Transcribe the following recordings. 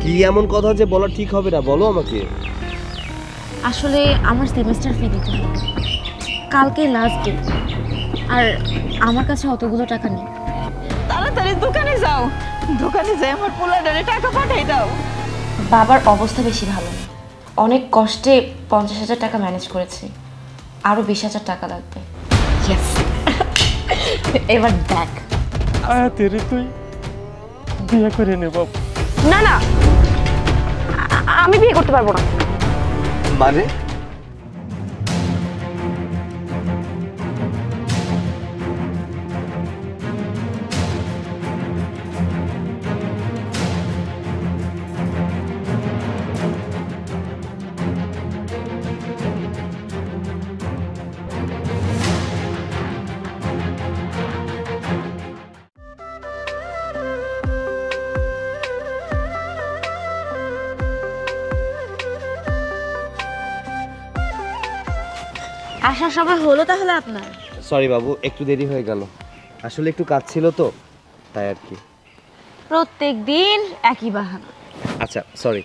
কি এমন কথা যে বলা ঠিক হবে না, বলো আমাকে। আসলে আমার সেমিস্টার ফি দিতে হবে, কালকে লাস্ট ডে, আর আমার কাছে অতগুলো টাকা নেই। তাড়াতাড়ি দোকানে যাও, দোকানে যাই আমার পোলাডারে টাকা পাঠাই দাও। বাবার অবস্থা বেশি ভালো না, অনেক কষ্টে 50,000 টাকা ম্যানেজ করেছি, আরো 20,000 টাকা লাগবে। এবার দেখ তেরে তুই বিয়ে করে নে বাবু। না না, আমি বিয়ে করতে পারবো না। মানে আসার সময় হলো তাহলে আপনার? সরি বাবু, একটু দেরি হয়ে গেল, আসলে একটু কাজ ছিল তো, তাই আর কি। প্রত্যেক দিন একই বাহানা। আচ্ছা সরি,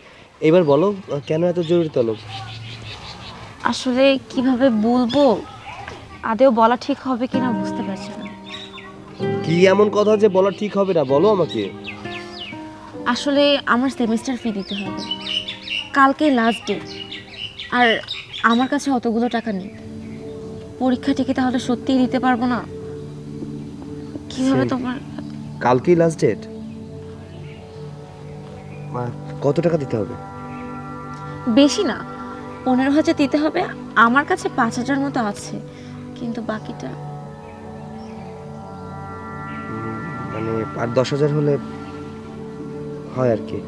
এবার বলো কেন এত জরুরি তলব? আসলে কিভাবে বলবো, আদেও বলা ঠিক হবে কিনা বুঝতে পারছি না। কি এমন কথা যে বলা ঠিক হবে না, বলো আমাকে। আসলে আমার সেমিস্টার ফি দিতে হবে, কালকে লাস্ট ডে, আর আমার কাছে অতগুলো টাকা নেই। পরীক্ষাটি কি তাহলে সত্যিই দিতে পারবো না? কিভাবে তোমার? কালকেই লাস্ট ডেট, কত টাকা দিতে হবে? বেশি না, 15,000 দিতে হবে। আমার কাছে 5,000 মতো আছে, কিন্তু বাকিটা মানে আর 10,000 হলে হয় আর কি।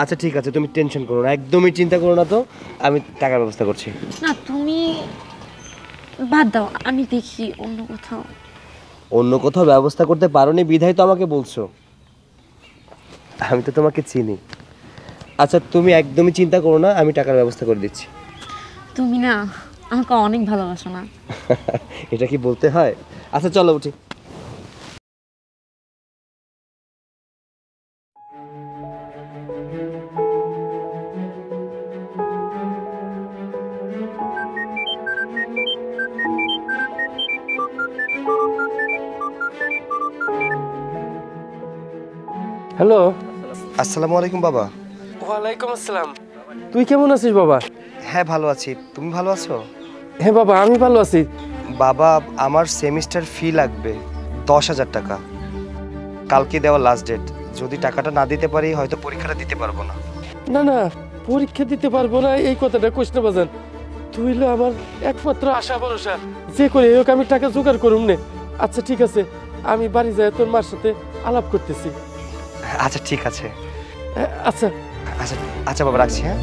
আচ্ছা ঠিক আছে, তুমি টেনশন করো না, একদমই চিন্তা করো না তো, আমি টাকার ব্যবস্থা করছি। না, তুমি বাদ দাও, আমি দেখি অন্য কোথাও। অন্য কোথাও ব্যবস্থা করতে পারোনি বিধায় তো আমাকে বলছো, আমি তো তোমাকে চিনি। আচ্ছা তুমি একদমই চিন্তা করো না, আমি টাকার ব্যবস্থা করে দিচ্ছি। তুমি না আমাকে অনেক ভালোবাসো না? এটা কি বলতে হয়? আচ্ছা চলো উঠি। হ্যালো। আসসালামু আলাইকুম বাবা। ওয়ালাইকুম আসসালাম। তুই কেমন আছিস বাবা? হ্যাঁ ভালো আছি, তুমি ভালো আছো? হ্যাঁ বাবা, আমি ভালো আছি। বাবা আমার সেমিস্টার ফি লাগবে 10,000 টাকা, কালকে দেওয়া লাস্ট ডেট। যদি টাকাটা না দিতে পারি হয়তো পরীক্ষাটা দিতে পারবো না। না না, পরীক্ষা দিতে পারবো না এই কথাটা কইস না বাজান। তুই হলো আমার একমাত্র আশা ভরসা, যে করে হোক আমি টাকা জোগাড় করুম নে। আচ্ছা ঠিক আছে, আমি বাড়ি যাই তোর মার সাথে আলাপ করতেছি। আচ্ছা ঠিক আছে। আচ্ছা আচ্ছা আচ্ছা বাবা, রাখছি। হ্যাঁ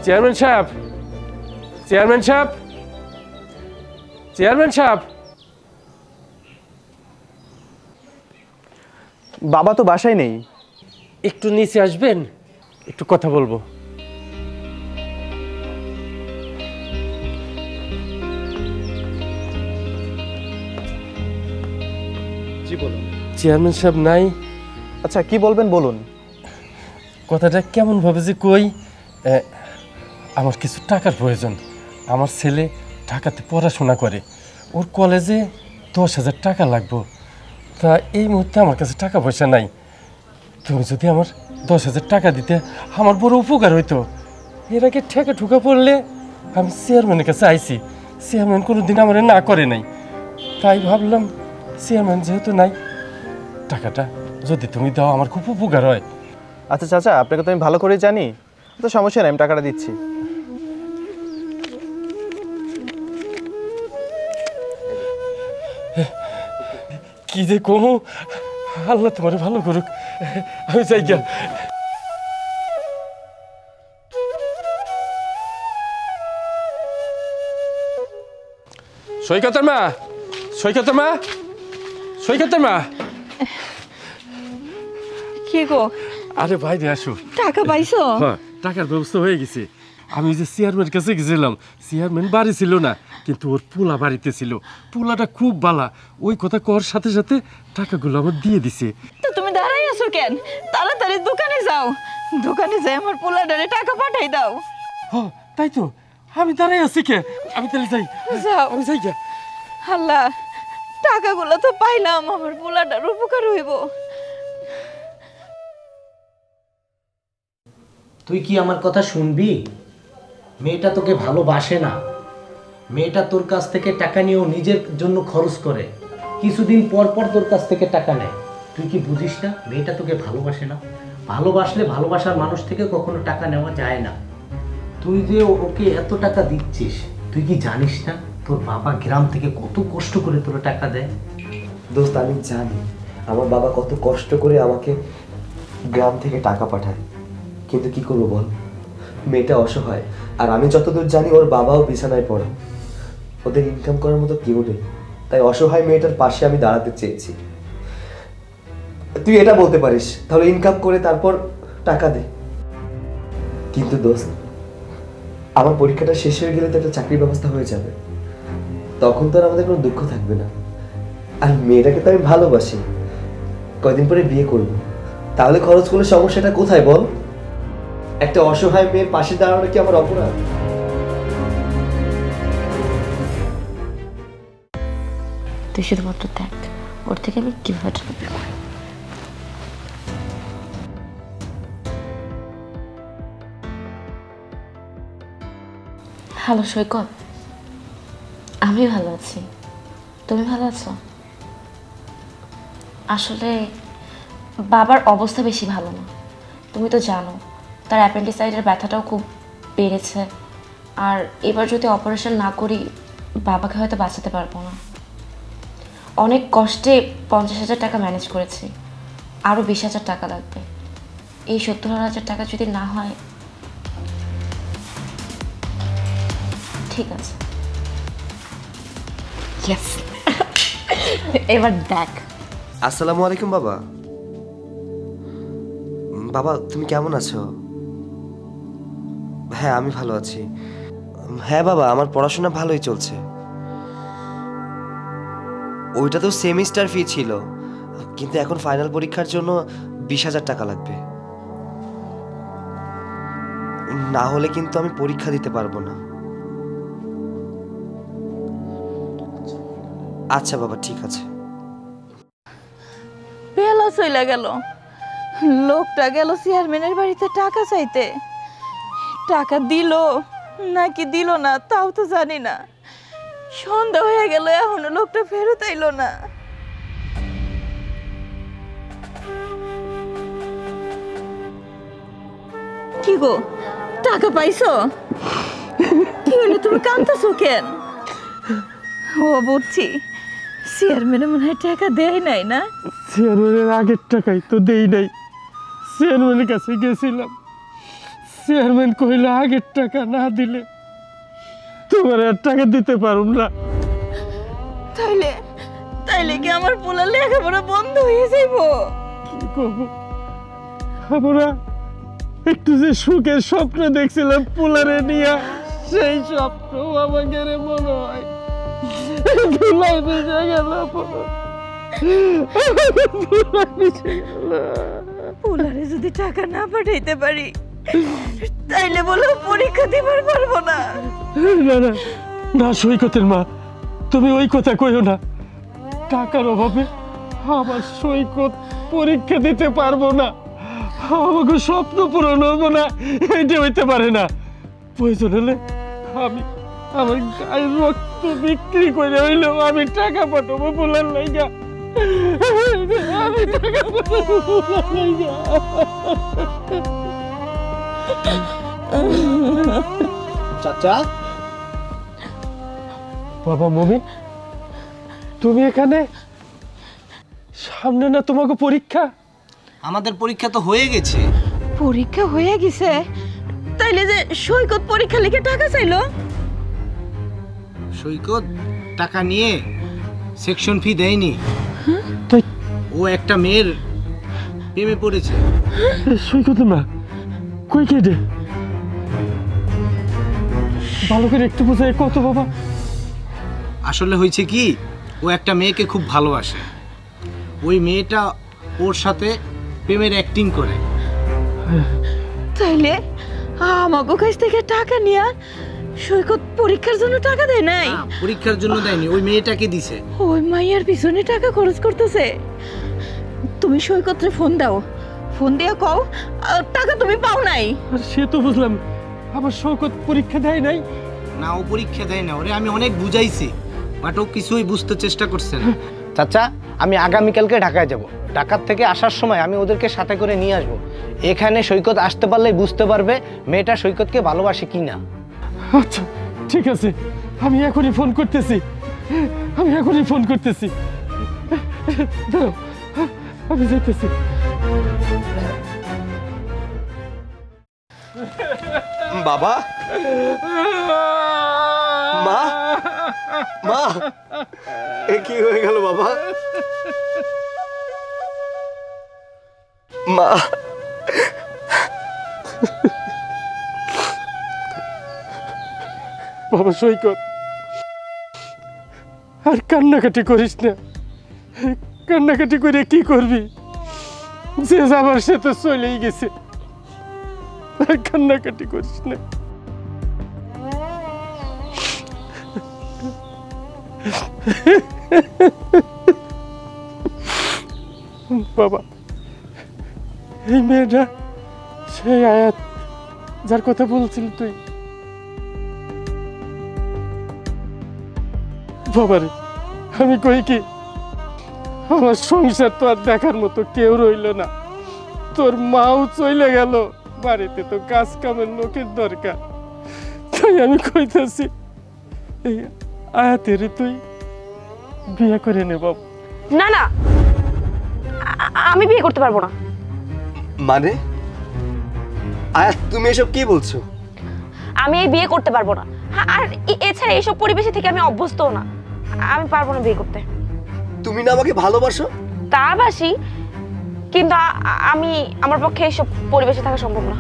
চেয়ারম্যান সাহেব, চেয়ারম্যান সাহেব, চেয়ারম্যান সাহেব। বাবা তো বাসায় নেই। একটু নিচে আসবেন, একটু কথা বলবো। জি বলুন। চেয়ারম্যান সাহেব নাই? আচ্ছা কি বলবেন বলুন। কথাটা কেমন ভাবে যে কই, আমার কিছু টাকার প্রয়োজন। আমার ছেলে ঢাকাতে পড়াশোনা করে, ওর কলেজে 10,000 টাকা লাগবে। তা এই মুহূর্তে আমার কাছে টাকা পয়সা নাই। তুমি যদি আমার 10,000 টাকা দিতে আমার বড় উপকার হইতো। এর আগে ঠেকা ঠুকা পড়লে আমি চেয়ারম্যানের কাছে আইছি, চেয়ারম্যান কোনোদিন আমার না করে নাই। তাই ভাবলাম চেয়ারম্যান যেহেতু নাই, টাকাটা যদি তুমি দাও আমার খুব উপকার হয়। আচ্ছা চাচা, আপনাকে তো আমি ভালো করেই জানি, তো সমস্যা নেই, আমি টাকাটা দিচ্ছি। কি যে কমু, আল্লাহ তোমার ভালো করুক। আমি চাই গিয়া। সৈকতের মা, সৈকতের মা, সৈকতের মা, কি গো, আরে বাইরে আসো। টাকা পাইছো? হ্যাঁ, টাকার ব্যবস্থা হয়ে গেছে। আমি ওই যে চেয়ারম্যানের কাছে গেছিলাম, চেয়ারম্যান বাড়ি ছিল না, কিন্তু ওর পোলা বাড়িতে ছিল। পোলাটা খুব বালা, ওই কথা কর সাথে সাথে টাকাগুলো আমার দিয়ে দিছে। তো তুমি দাঁড়াই আছো কেন? তাড়াতাড়ি দোকানে যাও, দোকানে যাই আমার পোলাডারে টাকা পাঠাই দাও। হ্যাঁ তাই তো, আমি দাঁড়াই আছি কে? আমি তাহলে যাই। যাও। আমি যাই কে? আল্লাহ, টাকাগুলো তো পাইলাম, আমার পোলাডার উপকার হইব। তুই কি আমার কথা শুনবি? মেয়েটা তোকে ভালোবাসে না। মেয়েটা তোর কাছ থেকে টাকা নিয়েও নিজের জন্য খরচ করে, কিছুদিন পর পর তোর কাছ থেকে টাকা নেয়। তুই কি বুঝিস না মেয়েটা তোকে ভালোবাসে না? ভালোবাসলে ভালোবাসার মানুষ থেকে কখনো টাকা নেওয়া যায় না। তুই যে ওকে এত টাকা দিচ্ছিস, তুই কি জানিস না তোর বাবা গ্রাম থেকে কত কষ্ট করে তোর টাকা দেয়? দোস্ত আমি জানি আমার বাবা কত কষ্ট করে আমাকে গ্রাম থেকে টাকা পাঠায়, কিন্তু কি করবো বল, মেয়েটা অসহায়। আর আমি যতদূর জানি ওর বাবাও বিছানায় পড়ে, ওদের ইনকাম করার মতো কেউ নেই, তাই অসহায় মেয়েটার পাশে আমি দাঁড়াতে চেয়েছি। তুই এটা বলতে পারিস তাহলে ইনকাম করে তারপর টাকা দে, কিন্তু দোস্ত আমার পরীক্ষাটা শেষ হয়ে গেলে তো একটা চাকরির ব্যবস্থা হয়ে যাবে, তখন তো আর আমাদের কোনো দুঃখ থাকবে না। আর মেয়েটাকে তো আমি ভালোবাসি, কয়দিন পরে বিয়ে করব, তাহলে খরচ করলে সমস্যাটা কোথায় বল? একটা অসহায় মেয়ের পাশে দাঁড়ানো কি আমার অপরাধ? তুই শুধুমাত্র দেখ ওর থেকে আমি কিভাবে টাকা বের করি। হ্যালো সৈকত, আমি ভালো আছি, তুমি ভালো আছো? আসলে বাবার অবস্থা বেশি ভালো না, তুমি তো জানো তার অ্যাপেন্ডিসাইডের ব্যথাটাও খুব বেড়েছে। আর এবার যদি অপারেশন না করি বাবাকে হয়তো বাঁচাতে পারবো না। অনেক কষ্টে 50,000 টাকা ম্যানেজ করেছি, আরও 20,000 টাকা লাগবে। এই 70,000 টাকা যদি না হয়, ঠিক আছে। ইয়েস, এবার দেখ। আসসালামু আলাইকুম বাবা। বাবা তুমি কেমন আছো? হ্যাঁ আমি ভালো আছি। হ্যাঁ বাবা আমার পড়াশোনা ভালোই চলছে। ওইটা তো সেমিস্টার ফি ছিল, কিন্তু এখন ফাইনাল পরীক্ষার জন্য 20,000 টাকা লাগবে, না হলে কিন্তু আমি পরীক্ষা দিতে পারবো না। আচ্ছা বাবা ঠিক আছে। বেলা চলে গেল, লোকটা গেল চেয়ারম্যানের বাড়িতে টাকা চাইতে। টাকা দিল নাকি দিল না তাও তো জানি না। সন্ধ্যা হয়ে গেল, এখনো লোকটা ফেরত আইলো না। কি গো, টাকা পাইছো? কি হলো, তুমি কাঁদতেছো কেন? ও বুঝছি, চেয়ারম্যানে মনে হয় টাকা দেয় নাই না? চেয়ারম্যানের আগের টাকাই তো দেই নাই। চেয়ারম্যানের কাছে গেছিলাম, চেয়ারম্যান কইল আগের টাকা না দিলে তোমার আর টাকা দিতে পারুম না। তাইলে তাইলে কি আমার পোলা লেখাপড়া বন্ধ হয়ে যাইব? কি করব, আমরা একটু যে সুখের স্বপ্ন দেখছিলাম পোলারে নিয়ে, সেই স্বপ্ন আমাকে মনে হয় ধুলাই ভেসে গেল। পোলারে যদি টাকা না পাঠাইতে পারি তাইলে বলো পরীক্ষা দিবার পারবো না। না না না সৈকতের মা, তুমি ওই কথা কইও না। টাকার অভাবে আমার সৈকত পরীক্ষা দিতে পারবো না, আমাকে স্বপ্ন পূরণ হবো না, এটা হইতে পারে না। প্রয়োজন হলে আমি আমার গায়ের রক্ত বিক্রি করে হইলেও আমি টাকা পাঠাবো বলার লাইগা। আমি টাকা পাঠাবো বলার লাইগা। চাচা, বাবা মমিন, তুমি এখানে? সামনে না তোমাকে পরীক্ষা? আমাদের পরীক্ষা তো হয়ে গেছে। পরীক্ষা হয়ে গেছে? তাইলে যে সৈকত পরীক্ষা লিখে টাকা চাইলো? সৈকত টাকা নিয়ে সেকশন ফি দেয়নি। তাই ও একটা মেয়ের প্রেমে পড়েছে। সৈকত না কই কেটে ভালো করে একটু বোঝায় কত বাবা। আসলে হয়েছে কি, ও একটা মেয়েকে খুব ভালোবাসে। ওই মেয়েটা ওর সাথে প্রেমের অ্যাক্টিং করে। তাইলে আমাকে কাছ থেকে টাকা নিয়ে সৈকত পরীক্ষার জন্য টাকা দেয় নাই? না, পরীক্ষার জন্য দেয়নি, ওই মেয়েটাকে দিছে। ওই মাইয়ার পিছনে টাকা খরচ করতেছে। তুমি সৈকতরে ফোন দাও, ফোন দিয়া কও টাকা তুমি পাও নাই। আর সে তো বুঝলাম, আমার সৈকত পরীক্ষা দেয় নাই। না, ও পরীক্ষা দেয় না, ওরে আমি অনেক বুঝাইছি, বাট ও কিছুই বুঝতে চেষ্টা করছে না। চাচা, আমি আগামীকালকে ঢাকায় যাব। ঢাকার থেকে আসার সময় আমি ওদেরকে সাথে করে নিয়ে আসব। এখানে সৈকত আসতে পারলেই বুঝতে পারবে মেয়েটা সৈকতকে ভালোবাসে কি না। আচ্ছা ঠিক আছে, আমি এখনই ফোন করতেছি, দাঁড়াও, আমি যেতেছি। বাবা, মা, মা, এ কি হয়ে গেল বাবা? মা, বাবা সৈকত, আর কান্নাকাটি করিস না। কান্নাকাটি করে কি করবি? যে আমার সাথে চলেই গেছে, আর কান্নাকাটি করিস না। বাবা, এই মেয়েটা সেই আয়াত যার কথা বলছিলি তুই। বাবারে, আমি কই কি, আমার সংসার তো আর দেখার মতো কেউ রইল না। তোর মাও চলে গেল, বাড়িতে তো কাজ কামের লোকের দরকার। তাই আমি কইতাছি এই আয়াতের তুই বিয়ে করে নে বাবু। না না, আমি বিয়ে করতে পারবো না। মানে আয়াত, তুমি এসব কি বলছো? আমি এই বিয়ে করতে পারবো না। আর এছাড়া এইসব পরিবেশে থেকে আমি অভ্যস্তও না। আমি পারবো না বিয়ে করতে। তুমি না আমাকে ভালোবাসো? তা বাসি, কিন্তু আমি আমার পক্ষে এইসব পরিবেশে থাকা সম্ভব না।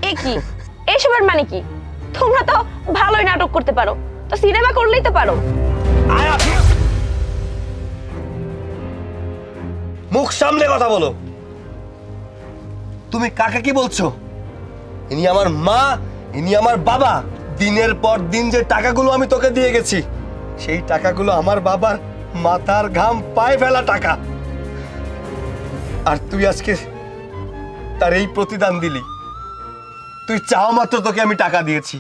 এ কি, এইসবের মানে কি? তোমরা তো ভালোই নাটক করতে পারো, তো সিনেমা করলেই তো পারো। মুখ সামলে কথা বলো। তুমি কাকে কি বলছো? ইনি আমার মা, ইনি আমার বাবা। দিনের পর দিন যে টাকাগুলো আমি তোকে দিয়ে গেছি, সেই টাকাগুলো আমার বাবার মাথার ঘাম পায়ে ফেলা টাকা। আর তুই আজকে তার এই প্রতিদান দিলি। তুই চাও মাত্র তোকে আমি টাকা দিয়েছি।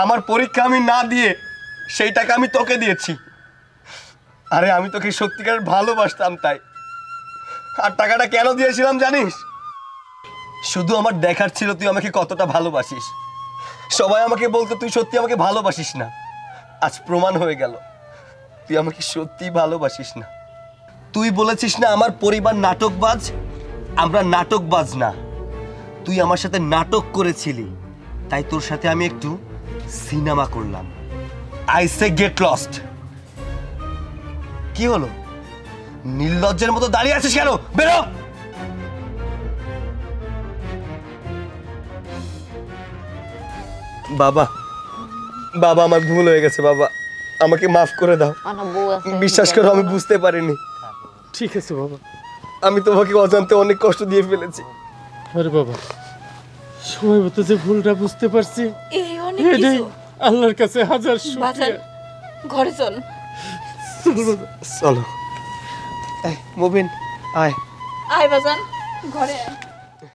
আমার পরীক্ষা আমি না দিয়ে সেই টাকা আমি তোকে দিয়েছি। আরে আমি তোকে সত্যিকার ভালোবাসতাম তাই। আর টাকাটা কেন দিয়েছিলাম জানিস? শুধু আমার দেখার ছিল তুই আমাকে কতটা ভালোবাসিস। সবাই আমাকে বলতো তুই সত্যি আমাকে ভালোবাসিস না। আজ প্রমাণ হয়ে গেল তুই আমাকে সত্যি ভালোবাসিস না। তুই বলেছিস না আমার পরিবার নাটকবাজ, আমরা নাটকবাজ না। তুই আমার সাথে নাটক করেছিলি, তাই তোর সাথে আমি একটু সিনেমা করলাম। I say get lost. কি হলো? নির্লজ্জের মতো দাঁড়িয়ে আছিস কেন? বেরো। বাবা, বাবা আমার ভুল হয়ে গেছে। বাবা আমাকে মাফ করে দাও। বিশ্বাস করো আমি বুঝতে পারিনি। ঠিক আছে বাবা, আমি তোমাকে অজান্তে অনেক কষ্ট দিয়ে ফেলেছি। আরে বাবা, সময় মতো যে ভুলটা বুঝতে পারছি, এই অনেক এটাই কিছু। আল্লাহর কাছে হাজার বাজান, শুকরিয়া। ঘরে চল। চলো। মুবিন আয়। আয় বাজান, ঘরে আয়।